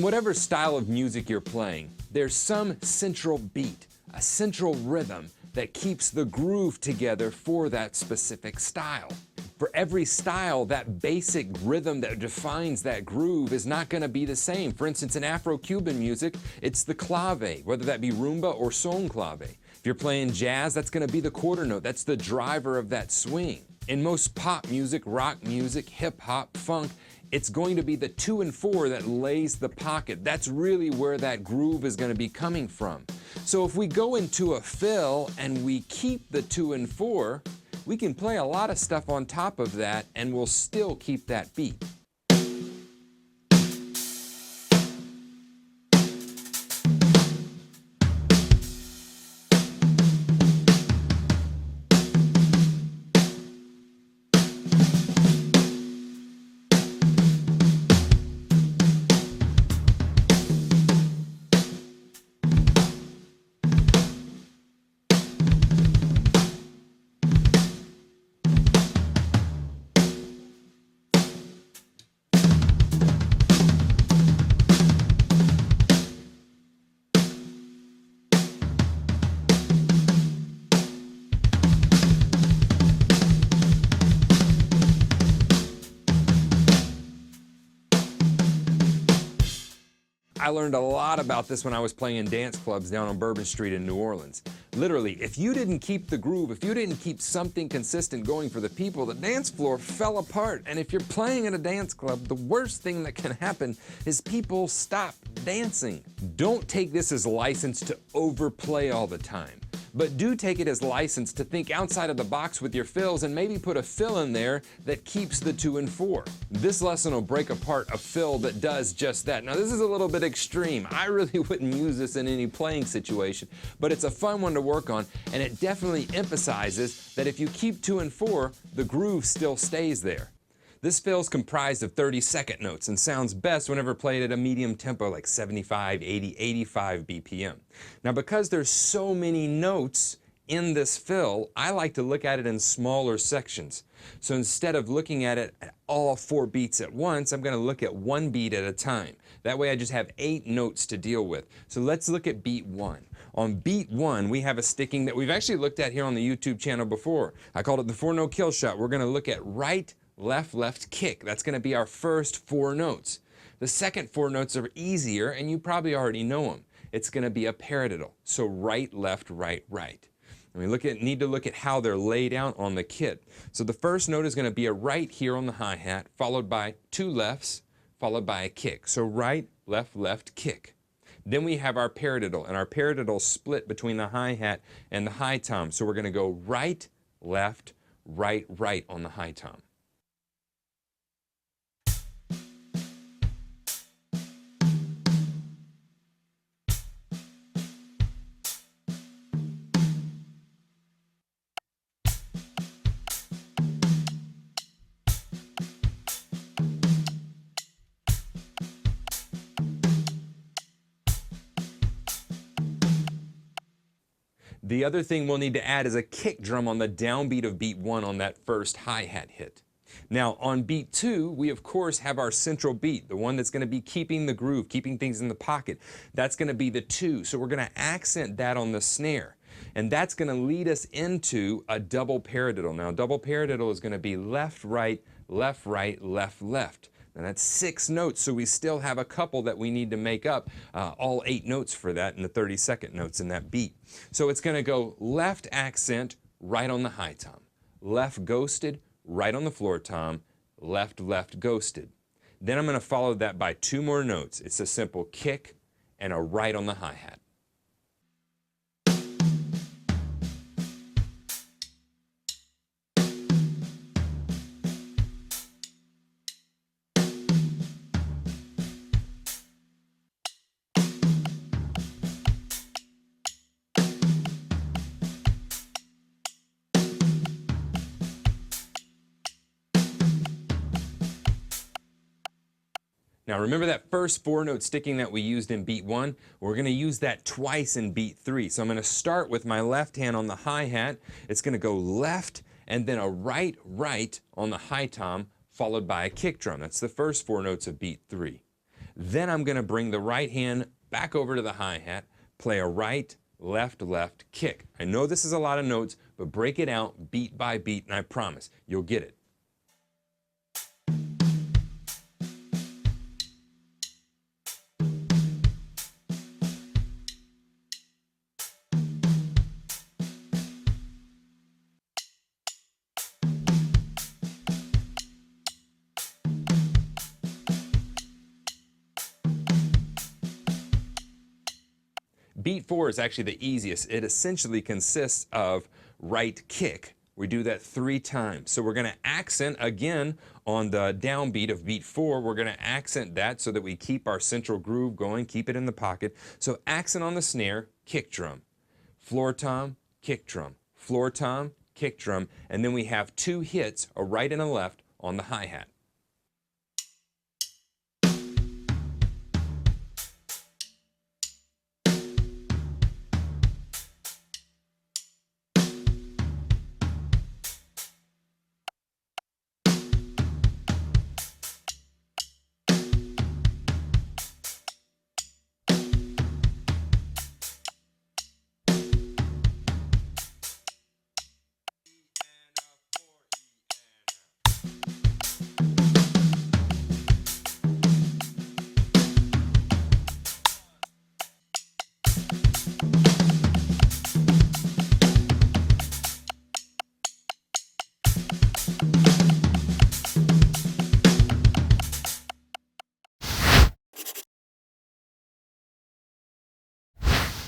In whatever style of music you're playing, there's some central beat, a central rhythm that keeps the groove together for that specific style. For every style, that basic rhythm that defines that groove is not going to be the same. For instance, in Afro-Cuban music, it's the clave, whether that be rumba or son clave. If you're playing jazz, that's going to be the quarter note. That's the driver of that swing. In most pop music, rock music, hip-hop, funk, it's going to be the 2 and 4 that lays the pocket. That's really where that groove is going to be coming from. So if we go into a fill and we keep the 2 and 4, we can play a lot of stuff on top of that and we'll still keep that beat. I learned a lot about this when I was playing in dance clubs down on Bourbon Street in New Orleans. Literally, if you didn't keep the groove, if you didn't keep something consistent going for the people, the dance floor fell apart. And if you're playing at a dance club, the worst thing that can happen is people stop dancing. Don't take this as license to overplay all the time. But do take it as license to think outside of the box with your fills and maybe put a fill in there that keeps the 2 and 4. This lesson will break apart a fill that does just that. Now this is a little bit extreme. I really wouldn't use this in any playing situation, but it's a fun one to work on, and it definitely emphasizes that if you keep 2 and 4, the groove still stays there. This fill is comprised of 30-second notes and sounds best whenever played at a medium tempo like 75, 80, 85 BPM. Now because there's so many notes in this fill, I like to look at it in smaller sections. So instead of looking at it at all 4 beats at once, I'm going to look at 1 beat at a time. That way I just have 8 notes to deal with. So let's look at beat 1. On beat 1, we have a sticking that we've actually looked at here on the YouTube channel before. I called it the 4-note kill shot. We're going to look at right, left, left, kick. That's going to be our first 4 notes. The second 4 notes are easier, and you probably already know them. It's going to be a paradiddle. So right, left, right, right. And we need to look at how they're laid out on the kit. So the first note is going to be a right here on the hi-hat, followed by 2 lefts, followed by a kick. So right, left, left, kick. Then we have our paradiddle, and our paradiddle split between the hi-hat and the high tom. So we're going to go right, left, right, right on the high tom. The other thing we'll need to add is a kick drum on the downbeat of beat 1 on that first hi-hat hit. Now on beat 2, we of course have our central beat, the one that's going to be keeping the groove, keeping things in the pocket. That's going to be the 2, so we're going to accent that on the snare. And that's going to lead us into a double paradiddle. Now double paradiddle is going to be left, right, left, right, left, left. And that's 6 notes, so we still have a couple that we need to make up, all 8 notes for that, and the 30-second notes in that beat. So it's going to go left accent, right on the high tom. Left ghosted, right on the floor tom. Left, left ghosted. Then I'm going to follow that by 2 more notes. It's a simple kick and a right on the hi-hat. Now remember that first 4-note sticking that we used in beat 1? We're going to use that twice in beat 3. So I'm going to start with my left hand on the hi-hat. It's going to go left and then a right, right on the high tom, followed by a kick drum. That's the first 4 notes of beat 3. Then I'm going to bring the right hand back over to the hi-hat, play a right, left, left kick. I know this is a lot of notes, but break it out beat by beat, and I promise you'll get it. Beat 4 is actually the easiest. It essentially consists of right kick. We do that 3 times. So we're going to accent again on the downbeat of beat 4. We're going to accent that so that we keep our central groove going, keep it in the pocket. So accent on the snare, kick drum. Floor tom, kick drum. Floor tom, kick drum. And then we have 2 hits, a right and a left, on the hi-hat.